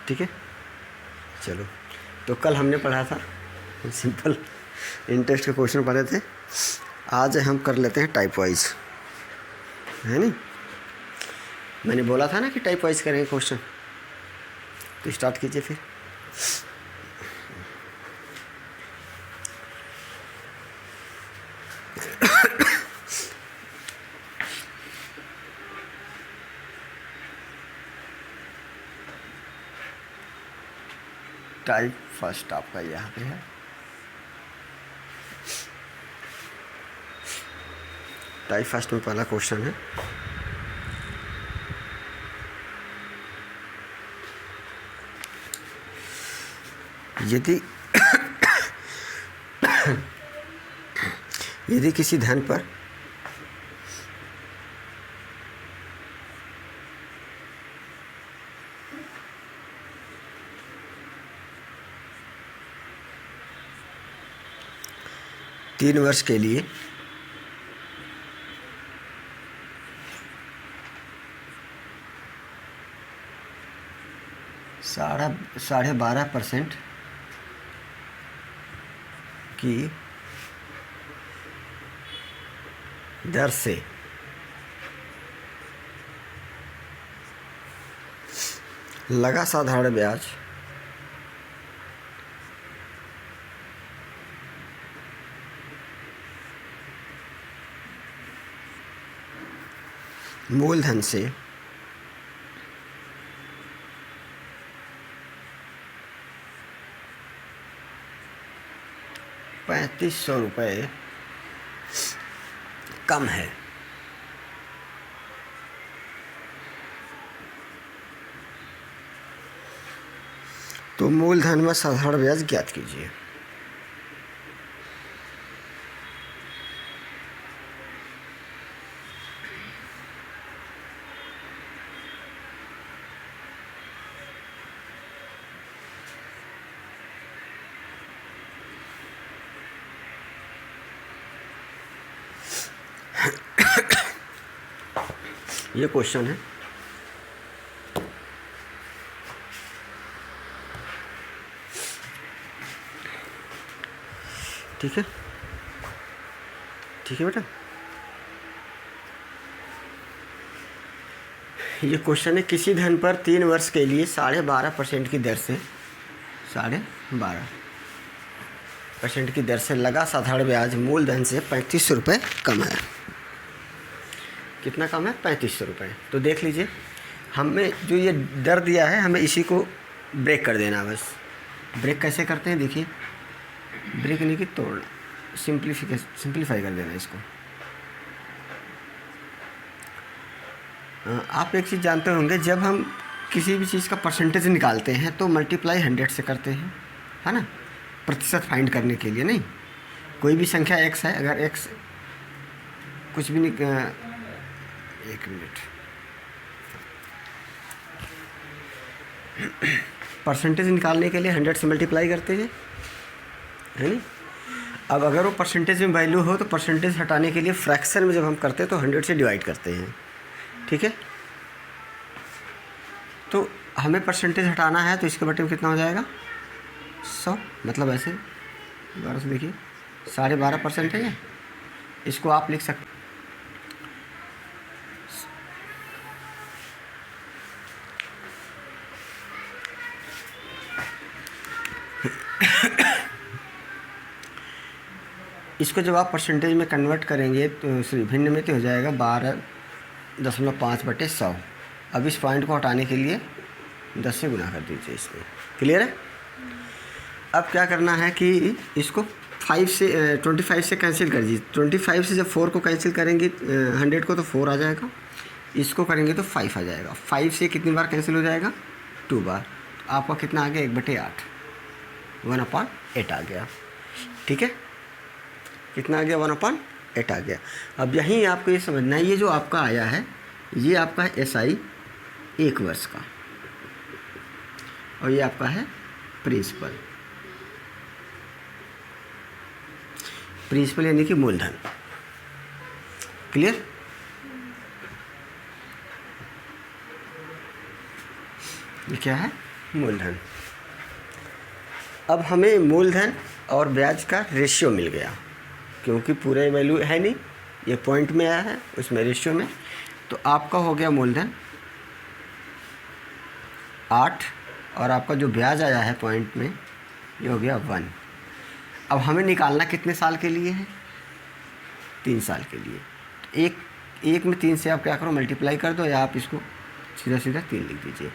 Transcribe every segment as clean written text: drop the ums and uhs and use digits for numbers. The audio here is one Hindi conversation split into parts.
ठीक है। चलो, तो कल हमने पढ़ा था सिंपल इंटरेस्ट के क्वेश्चन पढ़े थे। आज हम कर लेते हैं टाइप वाइज, है नहीं। मैंने बोला था ना कि टाइप वाइज करेंगे क्वेश्चन, तो स्टार्ट कीजिए फिर। टाइप फर्स्ट आपका यहाँ पे है। टाइप फर्स्ट में पहला क्वेश्चन है, यदि यदि किसी धन पर तीन वर्ष के लिए साढ़े 12% की दर से लगा साधारण ब्याज मूलधन से 3500 रुपये कम है, तो मूलधन में साधारण ब्याज ज्ञात कीजिए। ये क्वेश्चन है, ठीक है। ठीक है बेटा, ये क्वेश्चन है, किसी धन पर 3 वर्ष के लिए 12.5% की दर से 12.5% की दर से लगा साधारण ब्याज मूलधन से 3500 रुपये कम है। कितना कम है? 3500 रुपये। तो देख लीजिए, हमें जो ये दर दिया है, हमें इसी को ब्रेक कर देना बस। ब्रेक कैसे करते हैं देखिए, ब्रेक नहीं कि तोड़ना, सिंप्लीफाई कर देना इसको। आप एक चीज़ जानते होंगे, जब हम किसी भी चीज़ का परसेंटेज निकालते हैं तो मल्टीप्लाई 100 से करते हैं, है ना, प्रतिशत फाइंड करने के लिए। नहीं, कोई भी संख्या x है, अगर x कुछ भी नहीं, एक मिनट, परसेंटेज निकालने के लिए 100 से मल्टीप्लाई करते हैं, है नहीं। अब अगर वो परसेंटेज में वैल्यू हो तो परसेंटेज हटाने के लिए फ्रैक्शन में जब हम करते हैं तो 100 से डिवाइड करते हैं, ठीक है। तो हमें परसेंटेज हटाना है, तो इसके बटे में कितना हो जाएगा? 100। मतलब ऐसे दोबारा से देखिए, 12.5% है, इसको आप लिख सकते, इसको जब आप परसेंटेज में कन्वर्ट करेंगे तो भिन्न में तो हो जाएगा 12.5/100। अब इस पॉइंट को हटाने के लिए 10 से गुना कर दीजिए इसमें। क्लियर है? अब क्या करना है कि इसको 25 से कैंसिल कर दीजिए। 25 से जब 4 को कैंसिल करेंगे 100 को, तो 4 आ जाएगा। इसको करेंगे तो 5 आ जाएगा। 5 से कितनी बार कैंसिल हो जाएगा? 2 बार। तो आपका कितना आ गया? 1/8, 1/8 आ गया, ठीक है। कितना आ गया? 1/8 आ गया। अब यहीं आपको ये समझना है, ये जो आपका आया है, ये आपका है SI 1 वर्ष का, और ये आपका है प्रिंसिपल। प्रिंसिपल यानी कि मूलधन। क्लियर? ये क्या है? मूलधन। अब हमें मूलधन और ब्याज का रेशियो मिल गया, क्योंकि पूरे वैल्यू है नहीं, ये पॉइंट में आया है, उसमें रेशियो में। तो आपका हो गया मूलधन 8 और आपका जो ब्याज आया है पॉइंट में ये हो गया 1। अब हमें निकालना कितने साल के लिए है? 3 साल के लिए। एक में 3 से आप क्या करो, मल्टीप्लाई कर दो, या आप इसको सीधा सीधा 3 लिख दीजिए।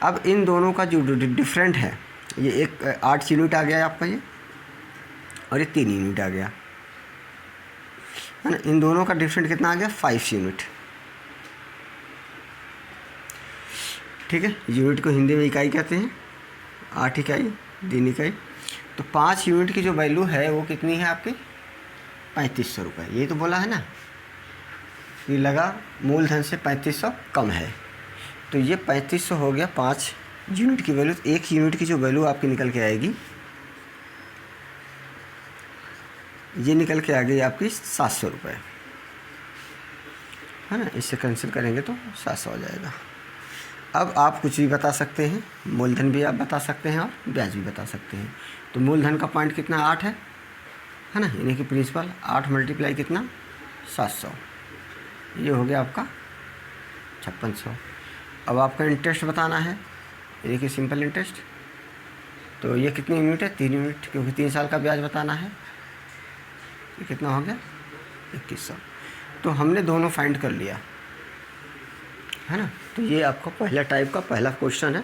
अब इन दोनों का जो डिफरेंट है, ये एक 8 यूनिट आ गया है आपका ये, और ये 3 यूनिट आ गया है ना। इन दोनों का डिफरेंट कितना आ गया? 5 यूनिट। ठीक है, यूनिट को हिंदी में इकाई कहते हैं, 8 इकाई, 3 इकाई। तो 5 यूनिट की जो वैल्यू है वो कितनी है आपकी? 3500 रुपये। ये तो बोला है ना, ये लगा मूलधन से 3500 कम है, तो ये 3500 हो गया 5 यूनिट की वैल्यू। 1 यूनिट की जो वैल्यू आपकी निकल के आएगी, ये निकल के आ गई आपकी 700 रुपये, है ना। इससे कैंसिल करेंगे तो 700 हो जाएगा। अब आप कुछ भी बता सकते हैं, मूलधन भी आप बता सकते हैं और ब्याज भी बता सकते हैं। तो मूलधन का पॉइंट कितना? 8 है ना, यानी कि प्रिंसिपल 8 मल्टीप्लाई कितना? 700। ये हो गया आपका 5600। अब आपका इंटरेस्ट बताना है, यानी कि सिंपल इंटरेस्ट। तो ये कितनी यूनिट है? 3 यूनिट, क्योंकि 3 साल का ब्याज बताना है। ये कितना हो गया? 2100। तो हमने दोनों फाइंड कर लिया, है ना। तो ये आपका पहला टाइप का पहला क्वेश्चन है।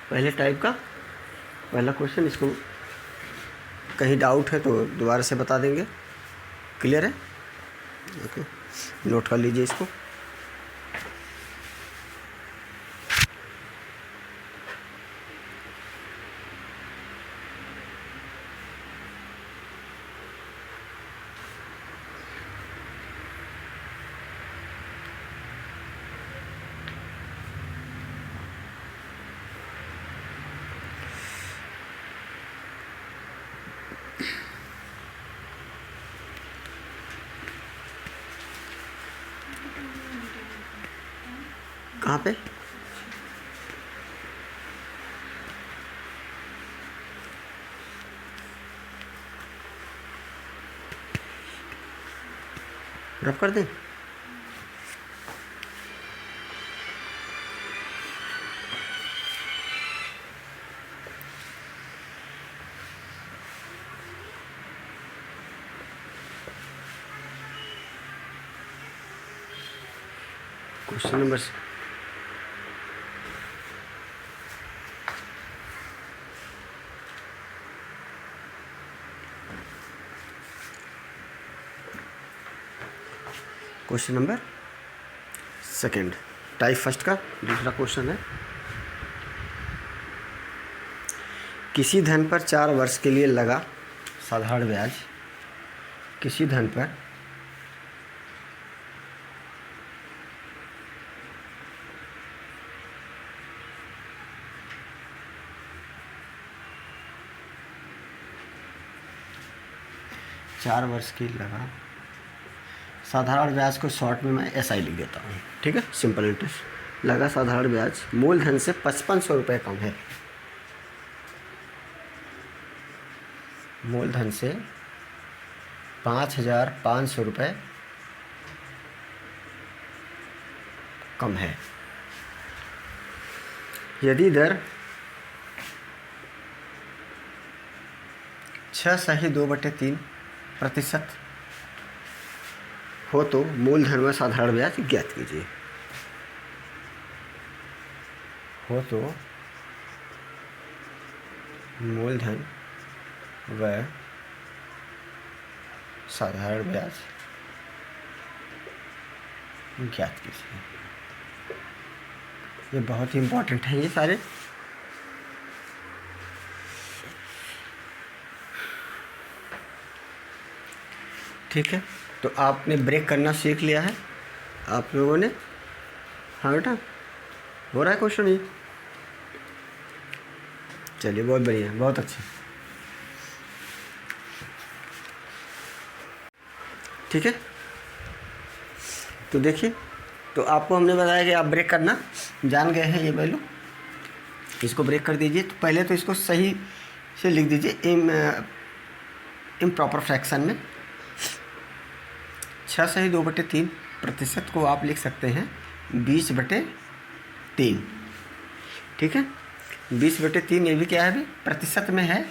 पहले टाइप का पहला क्वेश्चन। इसको कहीं डाउट है तो दोबारा से बता देंगे। क्लियर है? ओके, नोट कर लीजिए इसको। कहाँ पे? रफ कर दें? Question number question number second, type first का दूसरा क्वेश्चन है। किसी धन पर 4 वर्ष के लिए लगा साधारण ब्याज, किसी धन पर चार वर्ष की लगा साधारण ब्याज को शॉर्ट में मैं SI लिख देता हूँ। ठीक है, सिंपल इंटरेस्ट लगा साधारण ब्याज मूलधन से 5500 रुपये कम है। मूलधन से 5500 रुपये कम है। यदि दर 6.2/3% हो तो मूलधन में साधारण ब्याज ज्ञात कीजिए। हो तो मूलधन व साधारण ब्याज ज्ञात कीजिए। ये बहुत ही इम्पोर्टेंट है ये सारे। ठीक है, तो आपने ब्रेक करना सीख लिया है आप लोगों ने। हाँ बेटा, हो रहा है क्वेश्चन ये? चलिए, बहुत बढ़िया, बहुत अच्छे। ठीक है। तो देखिए, तो आपको हमने बताया कि आप ब्रेक करना जान गए हैं ये वैल्यू, इसको ब्रेक कर दीजिए। तो पहले तो इसको सही से लिख दीजिए इम्प्रॉपर फ्रैक्शन में। 6/2/3 प्रतिशत को आप लिख सकते हैं 20/3, ठीक है। 20/3 ये भी क्या है, अभी प्रतिशत में है।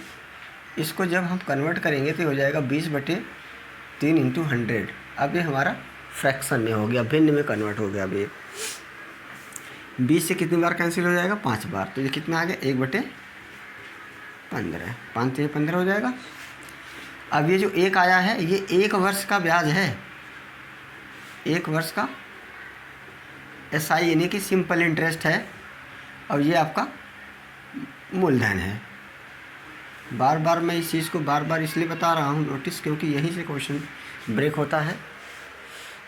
इसको जब हम कन्वर्ट करेंगे तो हो जाएगा 20/3 इंटू 100। अब ये हमारा फ्रैक्शन में हो गया, भिन्न में कन्वर्ट हो गया। अब ये 20 से कितनी बार कैंसिल हो जाएगा, 5 बार। तो ये कितना आ गया, 1/15, 5 से 15 हो जाएगा। अब ये जो 1 आया है ये 1 वर्ष का ब्याज है, 1 वर्ष का SI यानी कि सिंपल इंटरेस्ट है। और ये आपका मूलधन है। बार बार मैं इस चीज़ को बार बार इसलिए बता रहा हूँ नोटिस, क्योंकि यहीं से क्वेश्चन ब्रेक होता है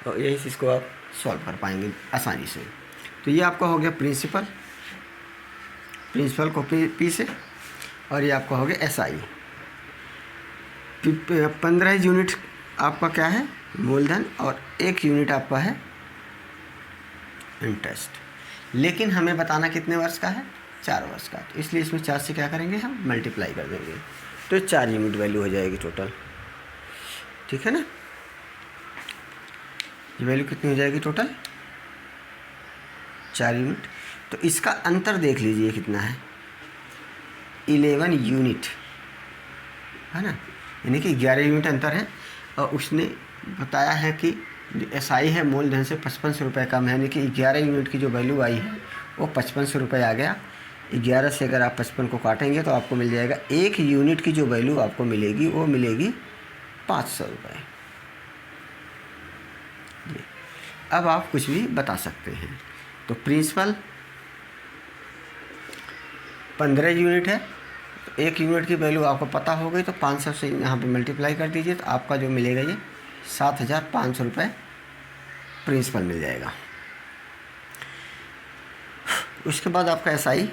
और यही चीज़ को आप सॉल्व कर पाएंगे आसानी से। तो ये आपका हो गया प्रिंसिपल को P से, और ये आपका हो गया SI। 15 यूनिट आपका क्या है, मूलधन, और 1 यूनिट आपका है इंटरेस्ट। लेकिन हमें बताना कितने वर्ष का है, 4 वर्ष का। तो इसलिए इसमें 4 से क्या करेंगे, हम मल्टीप्लाई कर देंगे, तो 4 यूनिट वैल्यू हो जाएगी टोटल, ठीक है ना। ये वैल्यू कितनी हो जाएगी टोटल, 4 यूनिट। तो इसका अंतर देख लीजिए कितना है, 11 यूनिट है ना, यानी कि 11 यूनिट अंतर है। और उसने बताया है कि जो SI है मूलधन से 55 रुपये कम है, यानी कि 11 यूनिट की जो वैल्यू आई है वो 55 रुपये आ गया। 11 से अगर आप 55 को काटेंगे तो आपको मिल जाएगा 1 यूनिट की जो वैल्यू आपको मिलेगी वो मिलेगी 500 रुपये। अब आप कुछ भी बता सकते हैं। तो प्रिंसिपल 15 यूनिट है, तो 1 यूनिट की वैल्यू आपको पता हो गई, तो 500 से यहाँ पे मल्टीप्लाई कर दीजिए, तो आपका जो मिलेगा ये 7,500 रुपये प्रिंसिपल मिल जाएगा। उसके बाद आपका SI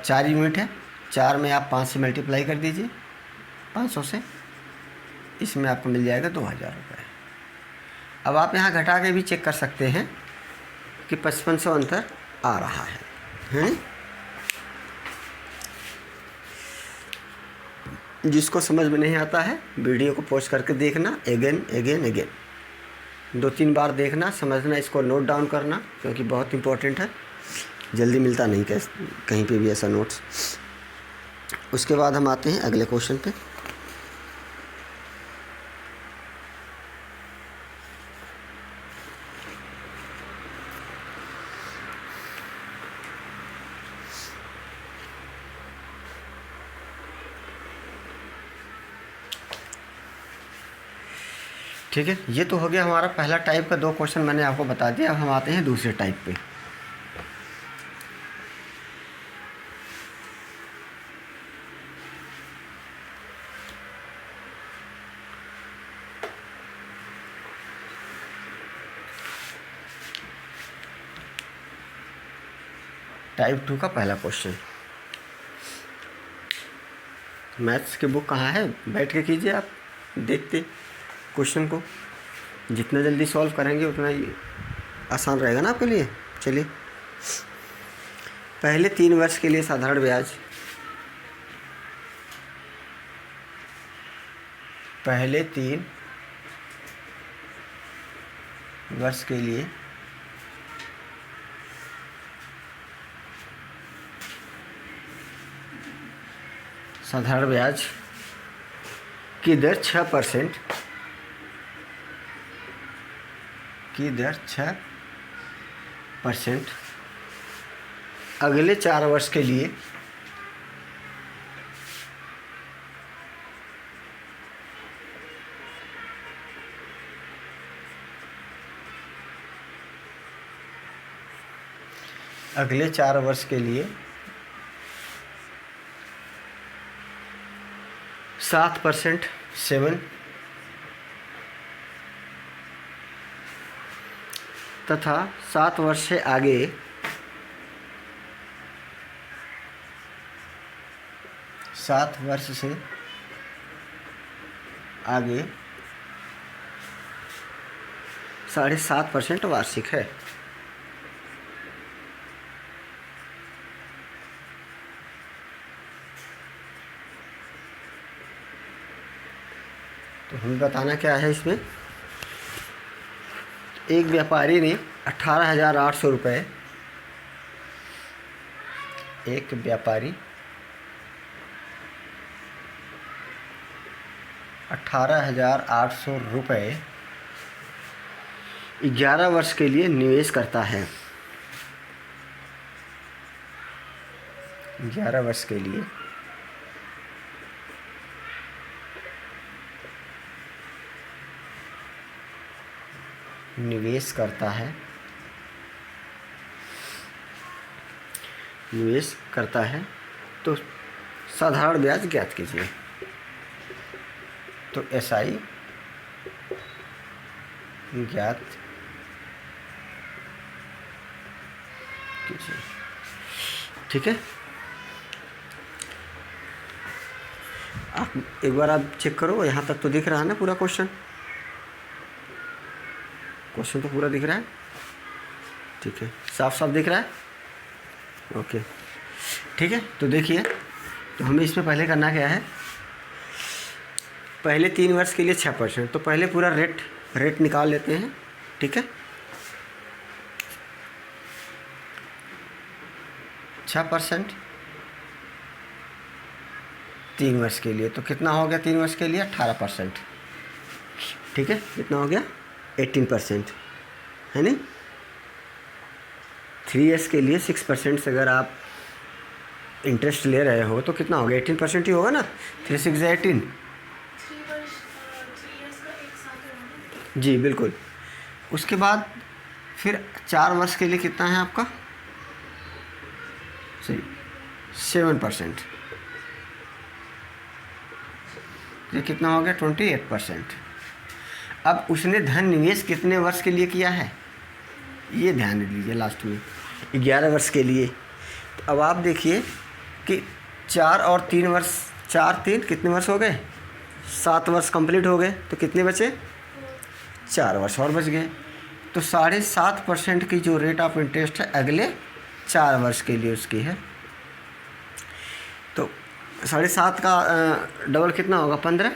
4 यूनिट है, 4 में आप 5 से मल्टीप्लाई कर दीजिए 500 से, इसमें आपको मिल जाएगा 2,000 रुपये। अब आप यहाँ घटा के भी चेक कर सकते हैं कि 5500 अंतर आ रहा है, हैं? जिसको समझ में नहीं आता है वीडियो को पॉज करके देखना, अगेन 2-3 बार देखना, समझना, इसको नोट डाउन करना, क्योंकि बहुत इंपॉर्टेंट है, जल्दी मिलता नहीं कहीं पे भी ऐसा नोट्स। उसके बाद हम आते हैं अगले क्वेश्चन पे। ठीक है, ये तो हो गया हमारा पहला टाइप का 2 क्वेश्चन मैंने आपको बता दिया। अब हम आते हैं दूसरे टाइप पे। टाइप 2 का पहला क्वेश्चन। मैथ्स की बुक कहाँ है, बैठ के कीजिए आप, देखते क्वेश्चन को। जितना जल्दी सॉल्व करेंगे उतना ही आसान रहेगा ना आपके लिए। चलिए, पहले 3 वर्ष के लिए साधारण ब्याज, पहले 3 वर्ष के लिए साधारण ब्याज की दर 6% की दर 6%। अगले 4 वर्ष के लिए अगले 4 वर्ष के लिए 7%, 7, तथा 7 वर्ष से आगे 7 वर्ष से आगे 7.5% वार्षिक है। तो हमें बताना क्या है इसमें। एक व्यापारी ने 18,800 रुपये, एक व्यापारी 18,800 रुपये 11 वर्ष के लिए निवेश करता है। 11 वर्ष के लिए निवेश करता है, तो साधारण ब्याज ज्ञात कीजिए। तो SI ज्ञात कीजिए। ठीक है, आप एक बार आप चेक करो, यहाँ तक तो दिख रहा है ना पूरा क्वेश्चन तो पूरा दिख रहा है। ठीक है, साफ साफ दिख रहा है। ओके, ठीक है। तो देखिए, तो हमें इसमें पहले करना क्या है, पहले 3 वर्ष के लिए 6%, तो पहले पूरा रेट निकाल लेते हैं। ठीक है, 6% 3 वर्ष के लिए, तो कितना हो गया 3 वर्ष के लिए 18%। ठीक है, कितना हो गया 18%, है नहीं। 3 इयर्स के लिए 6% से अगर आप इंटरेस्ट ले रहे हो तो कितना हो गया 18% ही होगा ना। 3 6 18। जी बिल्कुल। उसके बाद फिर 4 वर्ष के लिए कितना है आपका, सही 7%, ये कितना हो गया 28%। अब उसने धन निवेश कितने वर्ष के लिए किया है, ये ध्यान दे दीजिए लास्ट में, 11 वर्ष के लिए। तो अब आप देखिए कि 4 और 3 वर्ष, 4 3 कितने वर्ष हो गए, 7 वर्ष कंप्लीट हो गए, तो कितने बचे 4 वर्ष और बच गए। तो 7.5% की जो रेट ऑफ इंटरेस्ट है अगले 4 वर्ष के लिए उसकी है। तो 7.5 का डबल कितना होगा 15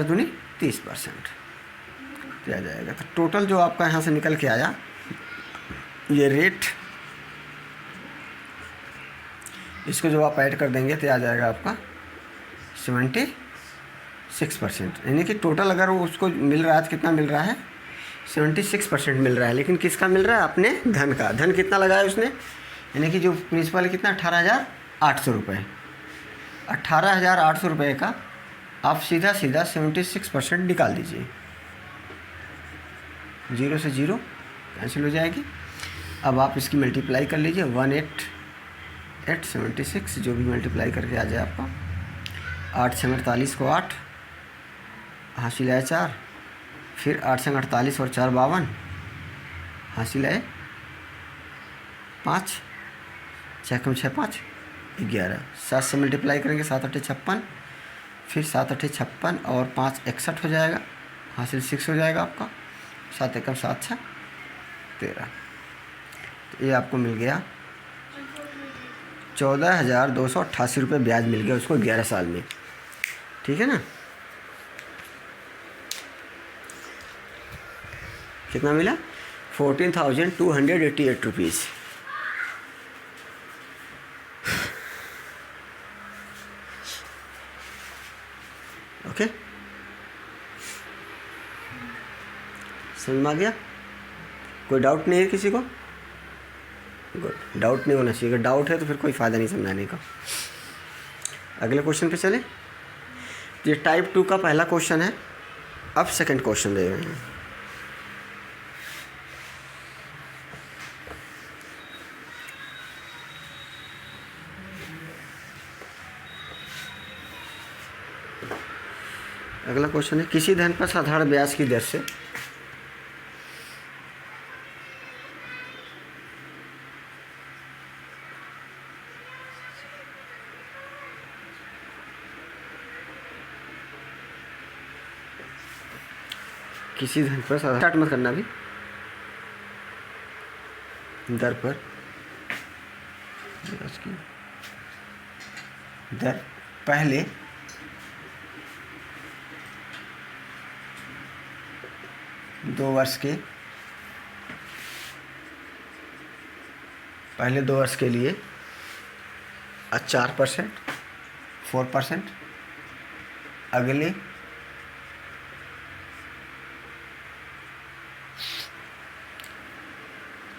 दूनी 30% दिया जाएगा। तो टोटल जो आपका यहाँ से निकल के आया ये रेट, इसको जो आप ऐड कर देंगे तो आ जाएगा आपका 76%। यानी कि टोटल अगर वो उसको मिल रहा है तो कितना मिल रहा है 76% मिल रहा है। लेकिन किसका मिल रहा है, अपने धन का। धन कितना लगाया उसने, यानी कि जो प्रिंसिपल कितना 18,800 रुपये। 18,800 रुपये का आप सीधा 76% निकाल दीजिए, 0 से 0 कैंसिल हो जाएगी। अब आप इसकी मल्टीप्लाई कर लीजिए, 18876 जो भी मल्टीप्लाई करके आ जाए आपका। 8 से 48 को 8 हासिल आए 4, फिर 8 से 48 और 4 52 हासिल आए 5, 6 कम 6 5 11। 7 से मल्टीप्लाई करेंगे 7 8 56, फिर 7 8 56 और 5 61 हो जाएगा, हासिल 6 हो जाएगा आपका। 7 एकम 7 6 13। तो ये आपको मिल गया 14,288 रुपये ब्याज मिल गया उसको 11 साल में। ठीक है ना, कितना मिला 14,288 रुपीज़। ओके, समझ में आ गया, कोई डाउट नहीं है किसी को। गुड, डाउट नहीं होना चाहिए, अगर डाउट है तो फिर कोई फ़ायदा नहीं समझाने का। अगले क्वेश्चन पे चले। ये टाइप 2 का पहला क्वेश्चन है। अब सेकंड क्वेश्चन दे रहे हैं। अगला क्वेश्चन है, किसी धन पर साधारण ब्याज की दर से किसी धन पर स्टार्ट मत करना अभी। दर पर ब्याज की दर पहले दो वर्ष के लिए 4%, 4%, अगले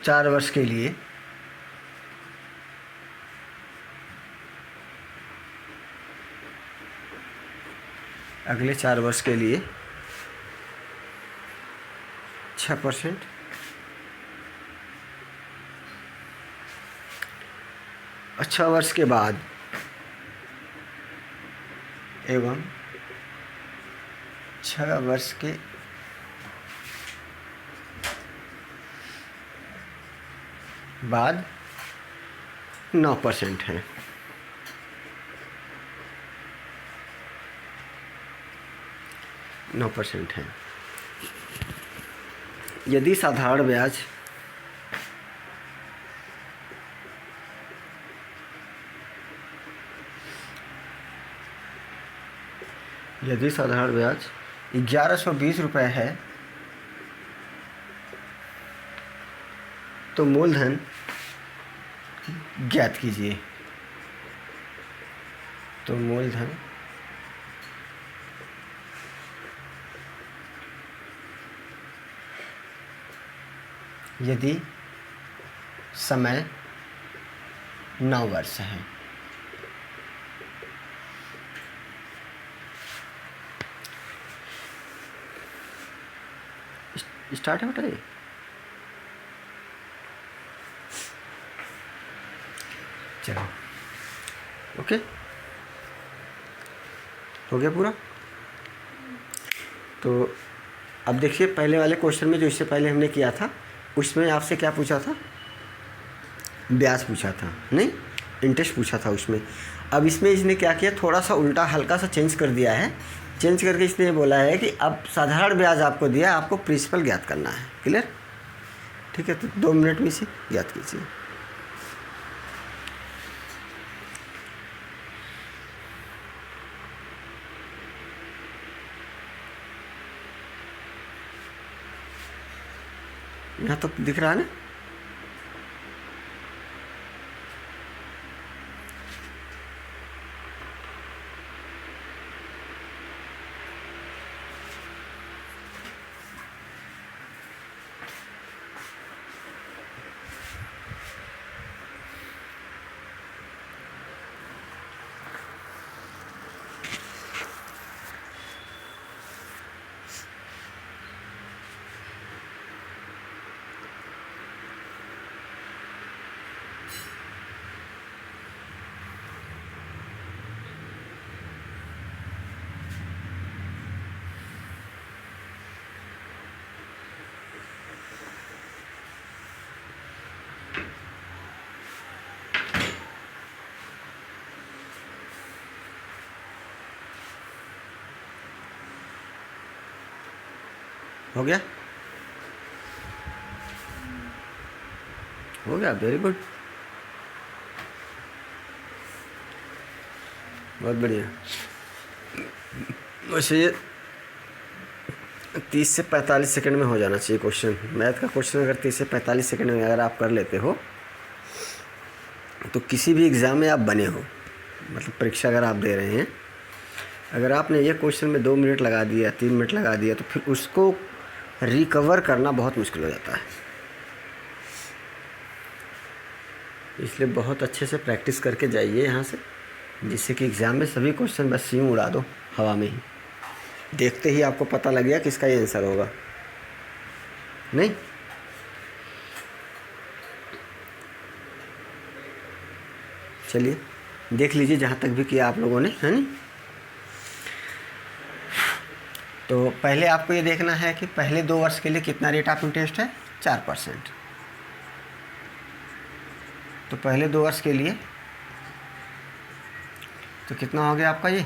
4 वर्ष के लिए 6%, और 6 वर्ष के बाद एवं 6 वर्ष के बाद 9% है। यदि साधारण ब्याज यदि साधारण ब्याज 1120 रुपये है तो मूलधन ज्ञात कीजिए। तो मूलधन यदि समय 9 वर्ष है। स्टार्ट है बेटा ये। चलो ओके, हो गया पूरा। तो अब देखिए पहले वाले क्वेश्चन में जो इससे पहले हमने किया था उसमें आपसे क्या पूछा था, ब्याज पूछा था, नहीं इंटरेस्ट पूछा था उसमें। अब इसमें इसने क्या किया, थोड़ा सा उल्टा हल्का सा चेंज कर दिया है। चेंज करके इसने ये बोला है कि अब साधारण ब्याज आपको दिया, आपको प्रिंसिपल ज्ञात करना है। क्लियर, ठीक है। तो 2 मिनट में इसे ज्ञात कीजिए। यहाँ तो दिख रहा है ना। हो गया, हो गया, वेरी गुड, बहुत बढ़िया। वैसे ये 30 से 45 सेकंड में हो जाना चाहिए क्वेश्चन। मैथ का क्वेश्चन अगर 30 से 45 सेकंड में अगर आप कर लेते हो तो किसी भी एग्ज़ाम में आप बने हो, मतलब परीक्षा अगर आप दे रहे हैं, अगर आपने ये क्वेश्चन में 2 मिनट लगा दिया, 3 मिनट लगा दिया, तो फिर उसको रिकवर करना बहुत मुश्किल हो जाता है। इसलिए बहुत अच्छे से प्रैक्टिस करके जाइए यहाँ से, जिससे कि एग्ज़ाम में सभी क्वेश्चन बस यूँ उड़ा दो हवा में ही, देखते ही आपको पता लग गया किसका ये आंसर होगा। नहीं, चलिए देख लीजिए जहाँ तक भी किया आप लोगों ने, है नहीं। तो पहले आपको ये देखना है कि पहले 2 वर्ष के लिए कितना रेट ऑफ इंटरेस्ट है, 4%। तो पहले 2 वर्ष के लिए तो कितना हो गया आपका, ये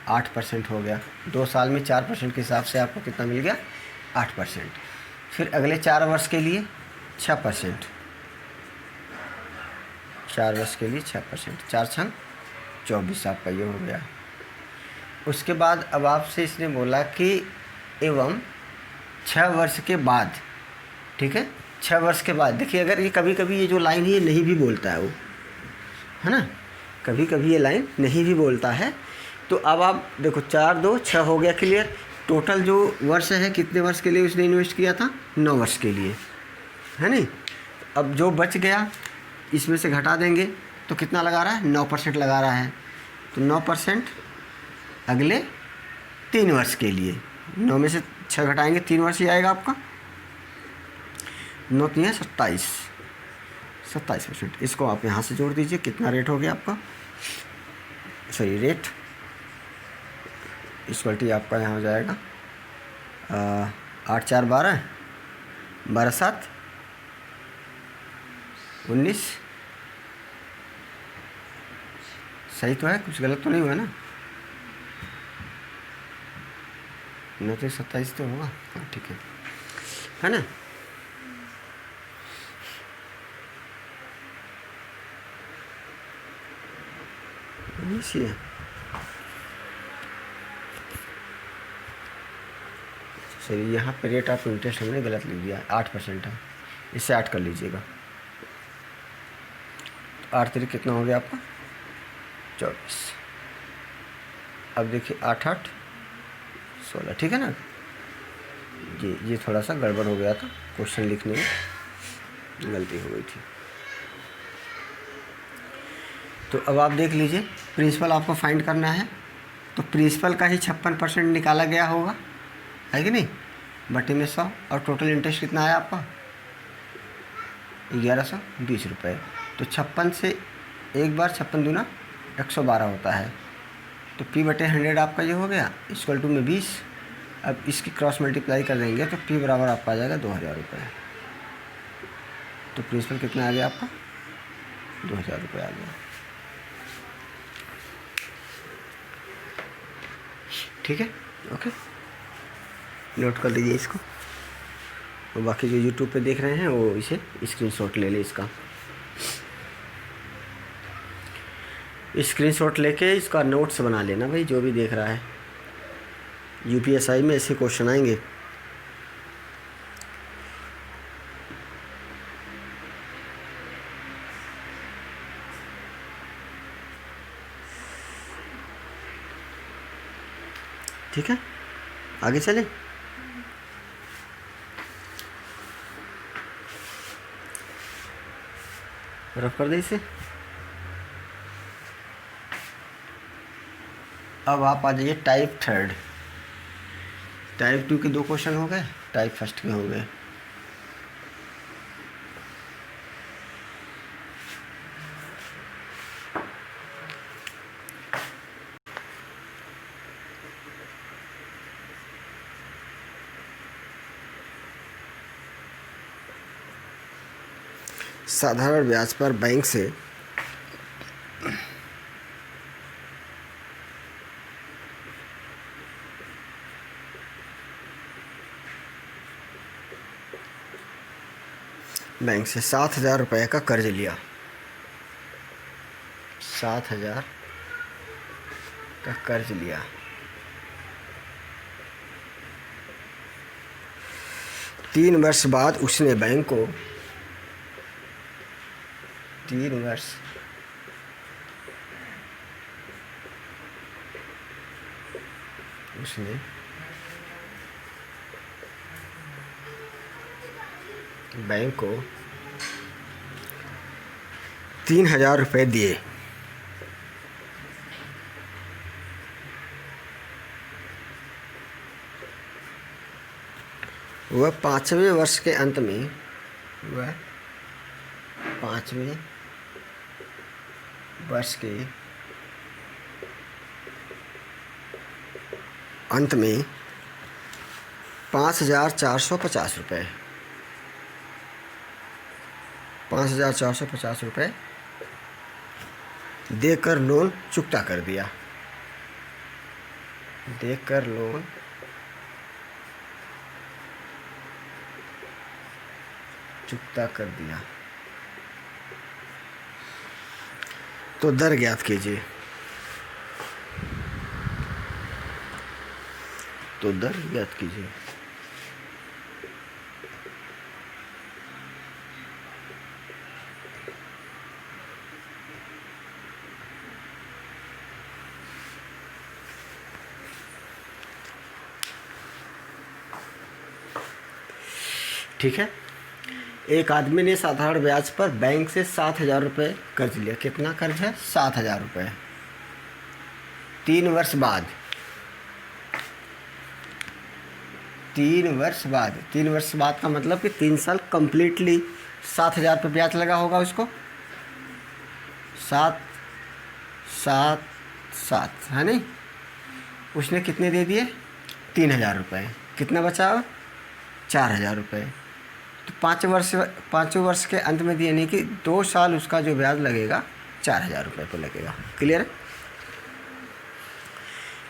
8% हो गया। 2 साल में 4% के हिसाब से आपको कितना मिल गया, 8%। फिर अगले 4 वर्ष के लिए 6%, 4 वर्ष के लिए 6%, 4 छंग 24 आपका ये हो गया। उसके बाद अब आपसे इसने बोला कि एवं 6 वर्ष के बाद, ठीक है, 6 वर्ष के बाद। देखिए अगर ये कभी कभी ये जो लाइन है ये नहीं भी बोलता है वो, है ना, कभी कभी ये लाइन नहीं भी बोलता है। तो अब आप देखो 4 2 6 हो गया क्लियर। टोटल जो वर्ष है कितने वर्ष के लिए उसने इन्वेस्ट किया था, 9 वर्ष के लिए, है नहीं। अब जो बच गया इसमें से घटा देंगे तो कितना लगा रहा है, 9% लगा रहा है। तो 9% अगले 3 वर्ष के लिए, 9 में से 6 घटाएंगे 3 वर्ष ही आएगा आपका, 9 3 27%। इसको आप यहाँ से जोड़ दीजिए, कितना रेट हो गया आपका, सॉरी रेट इक्वलिटी आपका यहाँ हो जाएगा 8 4 12, 12 7 19। सही तो है, कुछ गलत तो नहीं हुआ ना, 9 3 27 तो होगा, हाँ ठीक है ना। इसी है, सही। यहाँ पे रेट ऑफ इंटरेस्ट हमने गलत लिख दिया, 8% है, इससे 8 कर लीजिएगा। 8 3 कितना हो गया आपका, 24। अब देखिए 8 8 16, ठीक है ना जी। ये थोड़ा सा गड़बड़ हो गया था, क्वेश्चन लिखने में गलती हो गई थी। तो अब आप देख लीजिए, प्रिंसिपल आपको फाइंड करना है, तो प्रिंसिपल का ही 56% निकाला गया होगा, है कि नहीं, बटे में 100। और टोटल इंटरेस्ट कितना आया आपका, 1120 रुपये। तो 56 से एक बार 56 दूना 112 होता है। तो P बटे 100 आपका ये हो गया, इक्वल टू में 20। अब इसकी क्रॉस मल्टीप्लाई कर देंगे तो P बराबर आपका आ जाएगा 2000 रुपये। तो प्रिंसिपल कितना आ गया आपका, 2000 रुपये आ गया, ठीक है, ओके। नोट कर लीजिए इसको, और बाकी जो यूट्यूब पे देख रहे हैं वो इसे स्क्रीनशॉट ले ले, इसका स्क्रीनशॉट लेके इसका नोट्स बना लेना भाई, जो भी देख रहा है। यूपीएसआई में ऐसे क्वेश्चन आएंगे। ठीक है, आगे चलें। रफ कर दे इसे। अब आप आ जाइए टाइप 3। टाइप 2 के 2 क्वेश्चन हो गए, टाइप 1 के हो गए। साधारण ब्याज पर बैंक से बैंक से 7000 रुपये का कर्ज लिया, 7000 का कर्ज लिया। तीन वर्ष बाद उसने बैंक को 3 वर्ष उसने बैंक को 3000 रुपये दिए। वह 5वें वर्ष के अंत में, वह 5वें वर्ष के अंत में 5450 रुपये, 5450 रुपये देकर लोन चुकता कर दिया। देकर लोन चुकता कर दिया। तो दर ज्ञात कीजिए। तो दर ज्ञात कीजिए। ठीक है। एक आदमी ने साधारण ब्याज पर बैंक से 7,000 रुपये कर्ज लिया। कितना कर्ज है? 7,000 रुपये। 3 वर्ष बाद 3 वर्ष बाद का मतलब कि 3 साल कंप्लीटली 7,000 रुपये ब्याज लगा होगा उसको। 7 7 7 है नहीं। उसने कितने दे दिए? 3,000 रुपये। कितना बचा? 4,000 रुपये। तो 5 वर्ष के अंत में यानी कि 2 साल उसका जो ब्याज लगेगा 4,000 रुपये पर लगेगा। क्लियर है?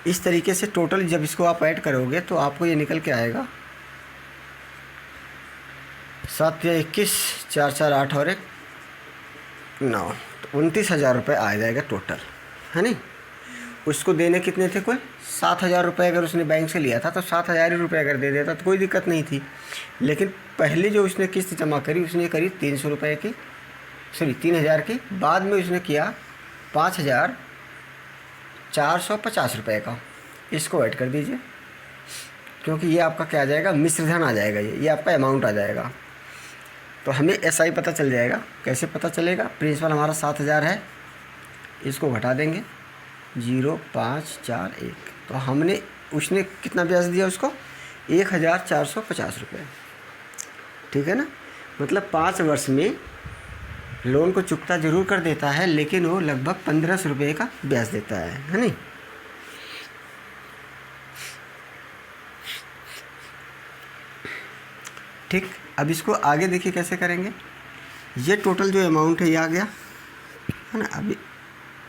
इस तरीके से टोटल जब इसको आप ऐड करोगे तो आपको ये निकल के आएगा 7 या 21, 4 4 8 और 1 9, तो 29,000 रुपये आ जाएगा टोटल, है नहीं। उसको देने कितने थे? कोई 7,000 रुपये अगर उसने बैंक से लिया था तो 7,000 ही रुपये अगर दे देता तो कोई दिक्कत नहीं थी। लेकिन पहले जो उसने किस्त जमा करी उसने करी 300 रुपये की, सॉरी 3,000 की। बाद में उसने किया 5,450 रुपये का। इसको ऐड कर दीजिए, क्योंकि ये आपका क्या आ जाएगा? मिश्रधन आ जाएगा। ये आपका अमाउंट आ जाएगा। तो हमें SI पता चल जाएगा। कैसे पता चलेगा? प्रिंसिपल हमारा 7,000 है, इसको घटा देंगे 0,541। तो उसने कितना ब्याज दिया उसको? 1,450 रुपये। ठीक है ना। मतलब 5 वर्ष में लोन को चुकता ज़रूर कर देता है, लेकिन वो लगभग 1,500 रुपये का ब्याज देता है नहीं। ठीक। अब इसको आगे देखिए कैसे करेंगे। ये टोटल जो अमाउंट है ये आ गया, है ना। अभी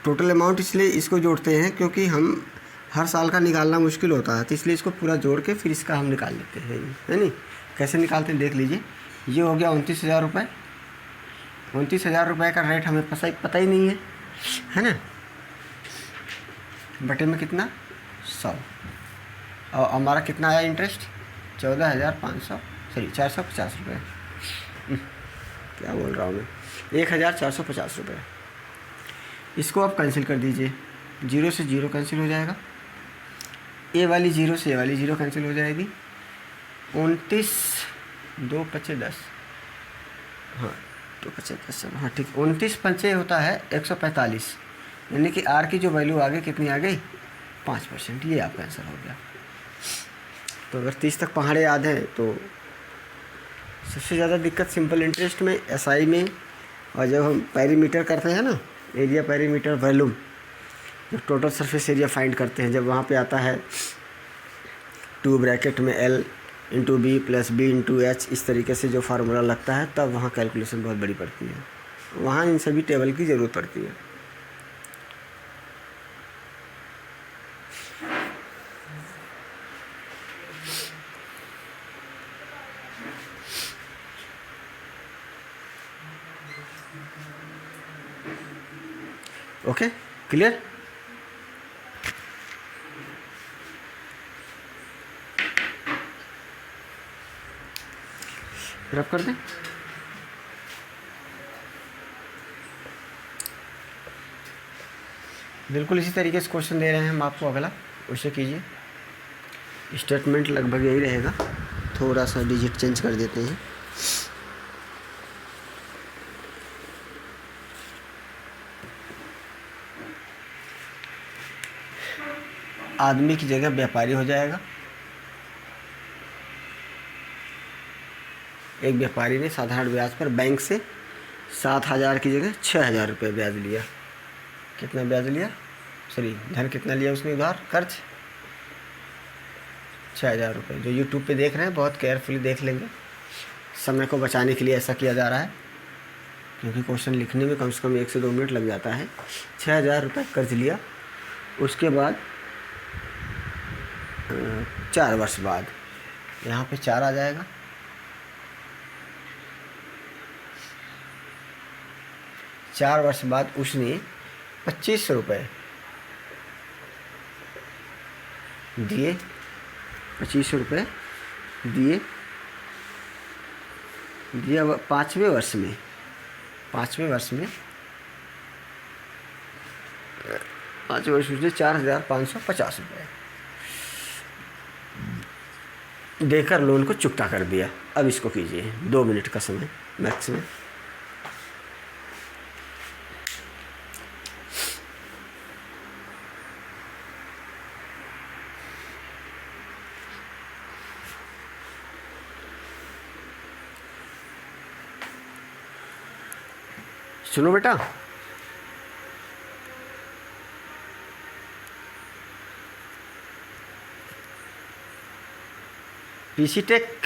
टोटल अमाउंट इसलिए इसको जोड़ते हैं क्योंकि हम हर साल का निकालना मुश्किल होता है, तो इसलिए इसको पूरा जोड़ के फिर इसका हम निकाल लेते हैं, है नहीं। कैसे निकालते हैं देख लीजिए। ये हो गया 29,000 रुपये। 29,000 रुपये का रेट हमें पता ही नहीं है ना। बटे में कितना? 100। और हमारा कितना आया इंटरेस्ट? 450 रुपये। क्या बोल रहा हूँ मैं? 1,450 रुपये। इसको आप कैंसिल कर दीजिए। 0 से 0 कैंसिल हो जाएगा। ए वाली 0 से ए वाली 0 कैंसिल हो जाएगी। 29 2 5 10, हाँ 2 5 10, हाँ ठीक। 29 पंचे होता है 145, यानी कि आर की जो वैल्यू आ गई कितनी आ गई? 5%। ये आपका आंसर हो गया। तो अगर 30 तक पहाड़े याद हैं तो सबसे ज़्यादा दिक्कत सिंपल इंटरेस्ट में, SI में, और जब हम पेरीमीटर करते हैं ना, एरिया पेरीमीटर वॉल्यूम, जब टोटल सरफेस एरिया फाइंड करते हैं, जब वहाँ पे आता है 2 ब्रैकेट में L into B plus B into H, इस तरीके से जो फार्मूला लगता है, तब वहाँ कैलकुलेशन बहुत बड़ी पड़ती है। वहाँ इन सभी टेबल की ज़रूरत पड़ती है। Okay, clear? रब कर दें। बिल्कुल इसी तरीके से क्वेश्चन दे रहे हैं हम आपको, अगला उसे कीजिए। स्टेटमेंट लगभग यही रहेगा, थोड़ा सा डिजिट चेंज कर देते हैं। आदमी की जगह व्यापारी हो जाएगा। एक व्यापारी ने साधारण ब्याज पर बैंक से 7,000 की जगह 6,000 रुपये ब्याज लिया। कितना ब्याज लिया? सॉरी, धन कितना लिया उसने उधार, कर्ज? 6,000 रुपये। जो यूट्यूब पे देख रहे हैं बहुत केयरफुली देख लेंगे। समय को बचाने के लिए ऐसा किया जा रहा है, क्योंकि क्वेश्चन लिखने में कम से कम 1 से 2 मिनट लग जाता है। 6,000 रुपये कर्ज लिया। उसके बाद 4 वर्ष बाद यहाँ पे 4 आ जाएगा, 4 वर्ष बाद उसने 2500 रुपये दिए, 2500 रुपये दिए अब 5वें वर्ष में 5वें वर्ष उसने 4550 रुपये देकर लोन को चुकता कर दिया। अब इसको कीजिए, 2 मिनट का समय मैक्सिमम। सुनो बेटा, पीसी टेक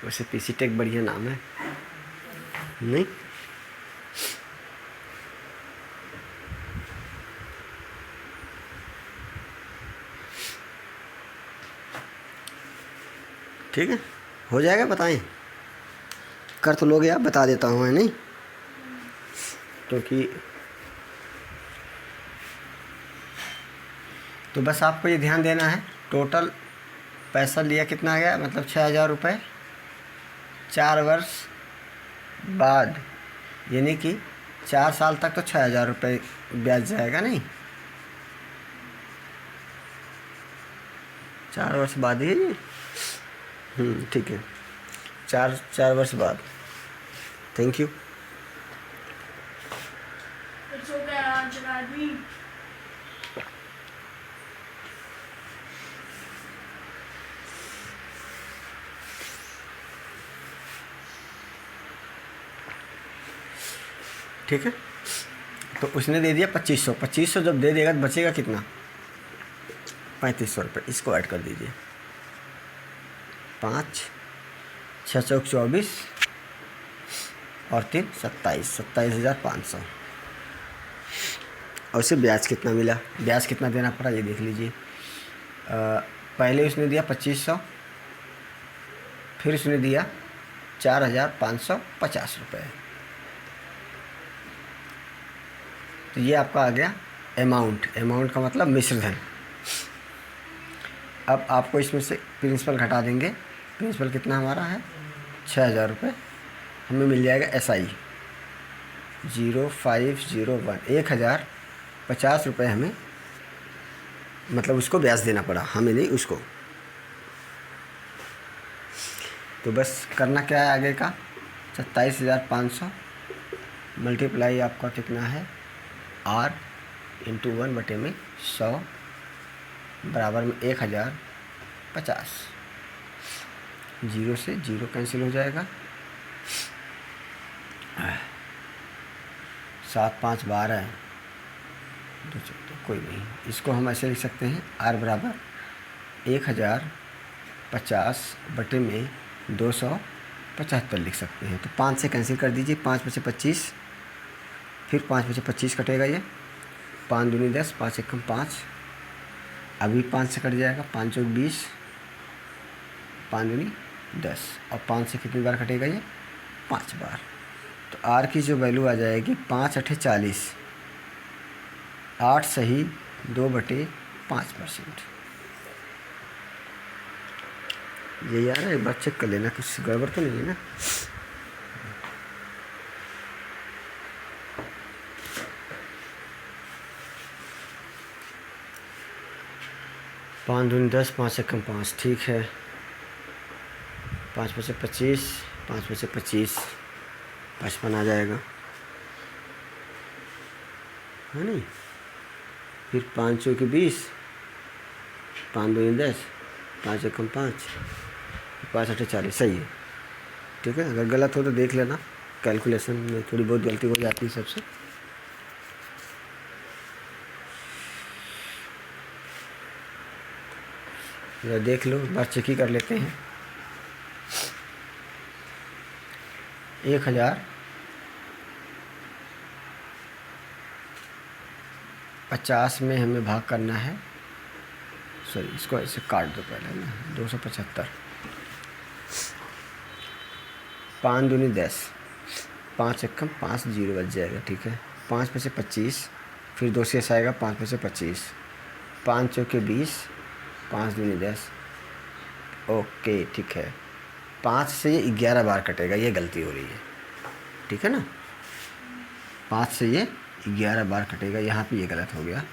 वैसे पीसी टेक बढ़िया नाम है नहीं? ठीक है, हो जाएगा, बताएं। कर तो लोगे आप, बता देता हूँ, है नहीं? क्योंकि तो बस आपको ये ध्यान देना है, टोटल पैसा लिया कितना आ गया, मतलब 6000 रुपये 4 वर्ष बाद, यानी कि 4 साल तक तो 6000 रुपये ब्याज जाएगा नहीं, 4 वर्ष बाद ही जी। ठीक है, 4 वर्ष बाद। Thank you. ठीक है, तो उसने दे दिया 2500 जब दे देगा तो बचेगा कितना, 3500 रुपये। इसको ऐड कर दीजिए, 5 6 चौक 24 और 3 27,500। और उसे ब्याज कितना मिला, ब्याज कितना देना पड़ा ये देख लीजिए। पहले उसने दिया 2500, फिर उसने दिया 4550 रुपये। तो ये आपका आ गया अमाउंट का मतलब मिश्रधन। अब आपको इसमें से प्रिंसिपल घटा देंगे। प्रिंसिपल कितना हमारा है, 6000 रुपये। हमें मिल जाएगा SI 0501, 1050 रुपये हमें, मतलब उसको ब्याज देना पड़ा, हमें नहीं, उसको। तो बस करना क्या है आगे का, 27,500 मल्टीप्लाई आपका कितना है, R इंटू 1/100 बराबर में 1050। 0 से 0 कैंसिल हो जाएगा, 7 5 12 2 14, कोई नहीं। इसको हम ऐसे लिख सकते हैं, R बराबर 1050 बटे में 275 लिख सकते हैं। तो 5 से कैंसिल कर दीजिए, 5 में से 25, फिर 5 में से 25 कटेगा, ये 5 दूनी 10, 5 एकम 5, अभी 5 से कट जाएगा, 5 चौक 20, 5 दूनी 10, और 5 से कितनी बार कटेगा, ये 5 बार। तो R की जो वैल्यू आ जाएगी 5 8 40, 8 सही 2/5%। ये यार एक बार चेक कर लेना, कुछ गड़बड़ तो नहीं है ना। पाँच दूनी 10, 5 एकम 5, ठीक है। 5 में से 25, 5 में से 25, 55 आ जाएगा, है नहीं। फिर 5 चौके 20, 5 दूनी 10, 5 एकम 5, 5 8 40, सही है। ठीक है, अगर गलत हो तो देख लेना, कैलकुलेशन में थोड़ी बहुत गलती हो जाती है सबसे। जरा देख लो, बार चेक ही कर लेते हैं। 1050 में हमें भाग करना है, सॉरी इसको ऐसे काट दो पहले ना, 275, 5 दूनी 10, 5 एकम 5 जीरो बच जाएगा, ठीक है। 5 में से 25, फिर 2 से ऐसा आएगा, 5 में से 25, 5 चौके 20, 5 दूनी 10, ओके ठीक है। 5 से ये 11 बार कटेगा, ये गलती हो रही है, ठीक है ना। 5 से ये 11 बार कटेगा, यहाँ पे ये गलत हो गया।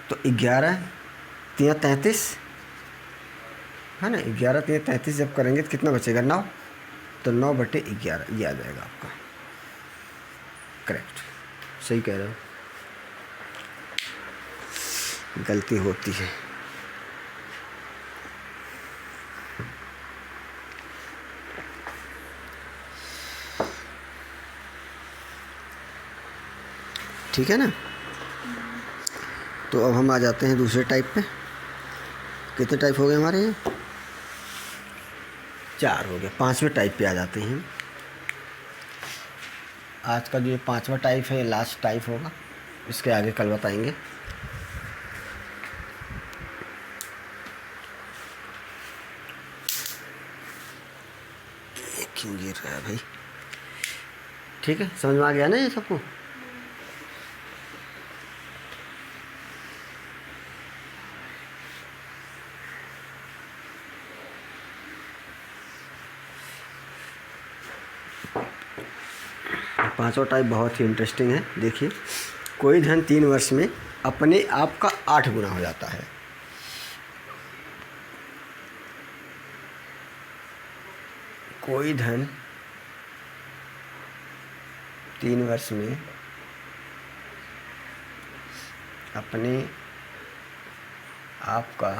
तो 11 3 33 है ना, 11 3 33 जब करेंगे तो कितना बचेगा, 9। तो 9/11 ये आ जाएगा आपका करेक्ट। सही कह रहे हो, गलती होती है। ठीक है ना। तो अब हम आ जाते हैं दूसरे टाइप पे। कितने टाइप हो गए हमारे ये, 4 हो गए। 5वें टाइप पे आ जाते हैं। आज का जो ये 5वां टाइप है, ये लास्ट टाइप होगा, इसके आगे कल बताएंगे। क्यों गिर रहा है भाई, ठीक है, समझ में आ गया ना ये सबको। पांचवा टाइप बहुत ही इंटरेस्टिंग है। देखिए, कोई धन 3 वर्ष में अपने आप का 8 गुना हो जाता है। कोई धन 3 वर्ष में अपने आप का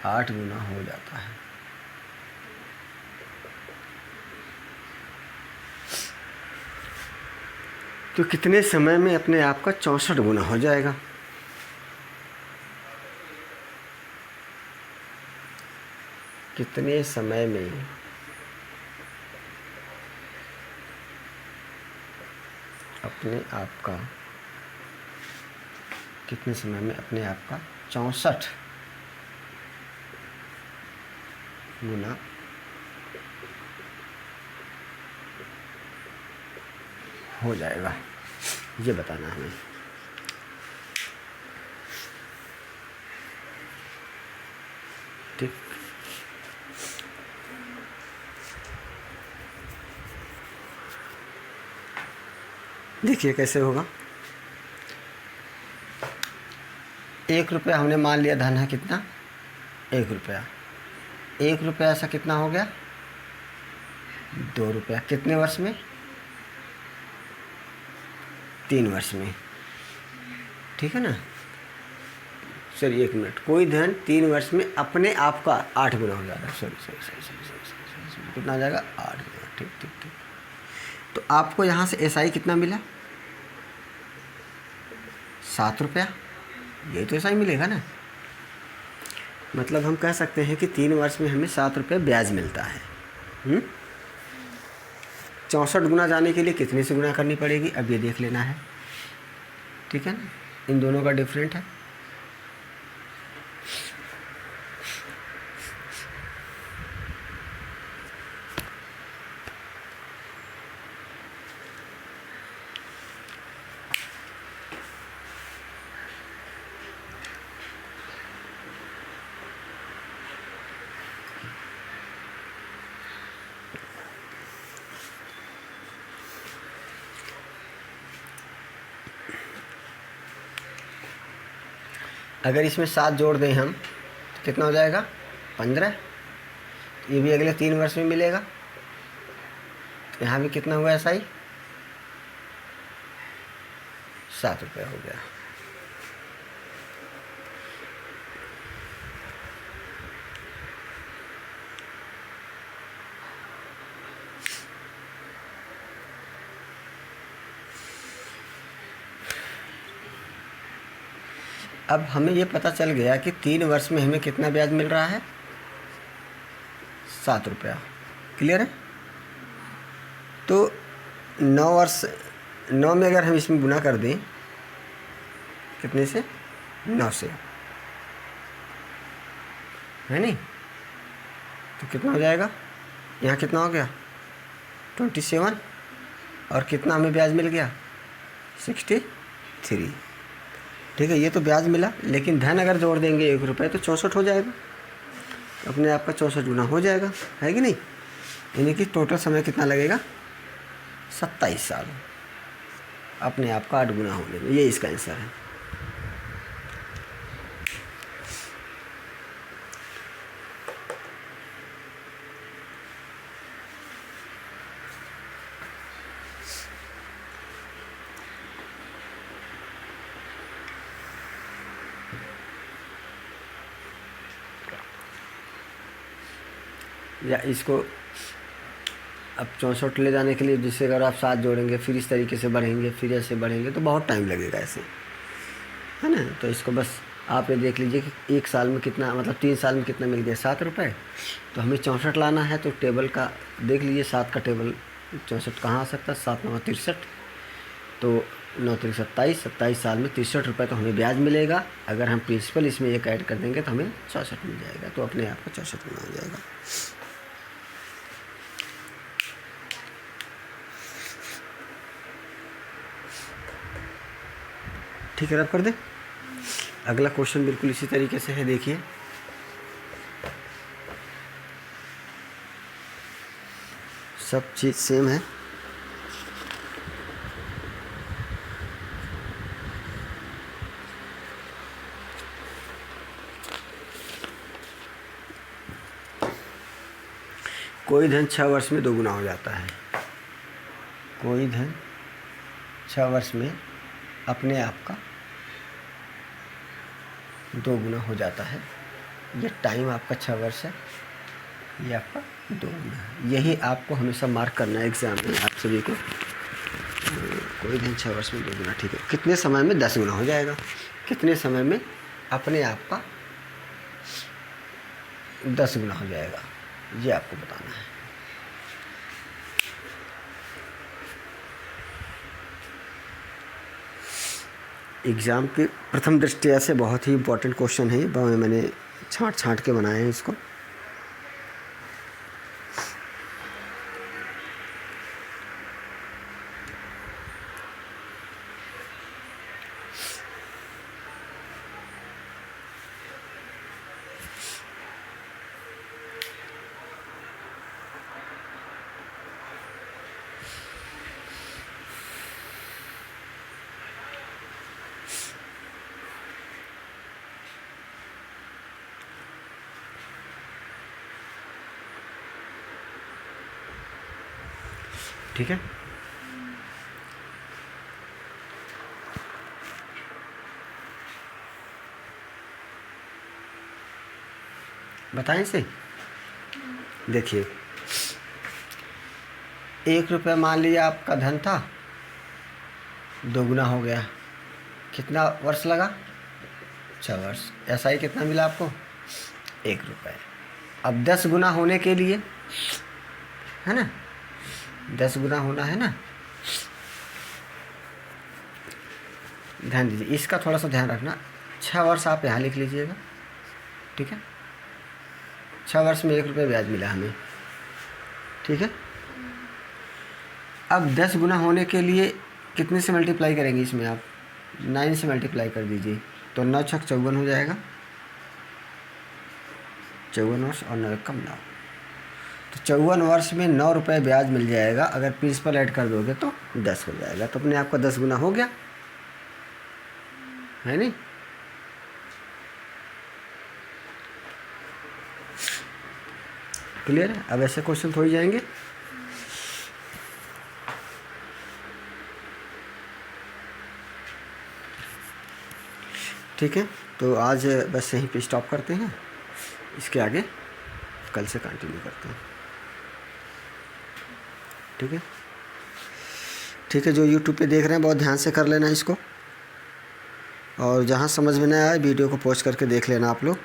8 गुना हो जाता है। तो कितने समय में अपने आप का 64 गुना हो जाएगा। कितने समय में अपने आप का, कितने समय में अपने आप का 64 गुना हो जाएगा, ये बताना है हमें। ठीक, देखिए कैसे होगा। 1 रुपया हमने मान लिया धन है कितना, 1 रुपया। 1 रुपया ऐसा कितना हो गया, 2 रुपया। कितने वर्ष में, 3 वर्ष में, ठीक है ना। सर 1 मिनट, कोई धन 3 वर्ष में अपने आप का 8 गुना हो जाएगा। सॉरी कितना आ जाएगा, 8 गुना। ठीक ठीक ठीक। तो आपको यहाँ से एसआई कितना मिला, 7 रुपया। यही तो एसआई मिलेगा ना। मतलब हम कह सकते हैं कि 3 वर्ष में हमें 7 रुपये ब्याज मिलता है। 64 गुना जाने के लिए कितने से गुना करनी पड़ेगी, अब ये देख लेना है, ठीक है ना। इन दोनों का डिफरेंट है। अगर इसमें 7 जोड़ दें हम तो कितना हो जाएगा, 15। ये भी अगले 3 वर्ष में मिलेगा। तो यहाँ भी कितना हुआ एसआई, 7 रुपया हो गया। अब हमें ये पता चल गया कि 3 वर्ष में हमें कितना ब्याज मिल रहा है, 7 रुपया। क्लियर है? तो 9 में अगर हम इसमें गुना कर दें, कितने से? 9 से, है नहीं? तो कितना हो जाएगा? यहाँ कितना हो गया? 27। और कितना हमें ब्याज मिल गया? 63। ठीक है, ये तो ब्याज मिला, लेकिन धन अगर जोड़ देंगे 1 रुपये तो 64 हो जाएगा। अपने आप का 64 गुना हो जाएगा, है कि नहीं? यानी कि टोटल समय कितना लगेगा? 27 साल। अपने आप का 8 गुना होने में, ये इसका आंसर है। या इसको अब 64 ले जाने के लिए, जिससे अगर आप 7 जोड़ेंगे, फिर इस तरीके से बढ़ेंगे, फिर ऐसे बढ़ेंगे, तो बहुत टाइम लगेगा ऐसे, है ना? तो इसको बस आप ये देख लीजिए कि 1 साल में कितना, मतलब 3 साल में कितना मिल गया? 7 रुपये। तो हमें 64 लाना है, तो टेबल का देख लीजिए, 7 का टेबल 64 कहाँ आ सकता है? 7 9 63, तो 9 3 27, 27 साल में 63 रुपये तो हमें ब्याज मिलेगा। अगर हम प्रिंसिपल इसमें एक ऐड कर देंगे तो हमें 64 मिल जाएगा। तो अपने आप को 64 गुना हो जाएगा। ठीक है, रब कर दे। अगला क्वेश्चन बिल्कुल इसी तरीके से है, देखिए। सब चीज़ सेम है। कोई धन 6 वर्ष में 2 गुना हो जाता है। कोई धन 6 वर्ष में अपने आप का 2 गुना हो जाता है। ये टाइम आपका 6 वर्ष है, ये आपका 2 गुना है। यही आपको हमेशा मार्क करना है एग्जाम में आप सभी को। कोई धन 6 वर्ष में 2 गुना, ठीक है। कितने समय में 10 गुना हो जाएगा? कितने समय में अपने आप का 10 गुना हो जाएगा, ये आपको बताना है। एग्ज़ाम के प्रथम दृष्टया से बहुत ही इम्पोर्टेंट क्वेश्चन है। मैंने छांट के बनाए हैं इसको। ठीक है, बताएं इसे। देखिए, 1 रुपया मान लिया आपका धन था, 2 गुना हो गया। कितना वर्ष लगा? 6 वर्ष। ऐसा ही कितना मिला आपको? 1 रुपये। अब 10 गुना होने के लिए, है ना, 10 गुना होना है ना, ध्यान दीजिए, इसका थोड़ा सा ध्यान रखना। 6 वर्ष आप यहाँ लिख लीजिएगा, ठीक है। 6 वर्ष में 1 रुपये ब्याज मिला हमें, ठीक है। अब 10 गुना होने के लिए कितने से मल्टीप्लाई करेंगे? इसमें आप 9 से मल्टीप्लाई कर दीजिए, तो 9 छक 54 हो जाएगा। 54 वर्ष और 9 कम 9, तो 54 वर्ष में 9 रुपये ब्याज मिल जाएगा। अगर प्रिंसिपल ऐड कर दोगे तो 10 हो जाएगा। तो अपने आपका 10 गुना हो गया, है नहीं? क्लियर है? अब ऐसे क्वेश्चन हो ही जाएंगे। ठीक है, तो आज बस यहीं पे स्टॉप करते हैं। इसके आगे कल से कंटिन्यू करते हैं। ठीक है, ठीक है। जो यूट्यूब पे देख रहे हैं बहुत ध्यान से कर लेना इसको। और जहाँ समझ में ना आए वीडियो को पॉज करके देख लेना आप लोग,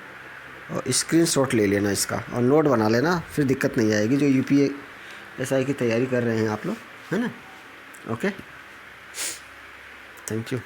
और स्क्रीनशॉट ले लेना इसका और नोट बना लेना, फिर दिक्कत नहीं आएगी जो UPSI की तैयारी कर रहे हैं आप लोग, है ना। Okay, thank you.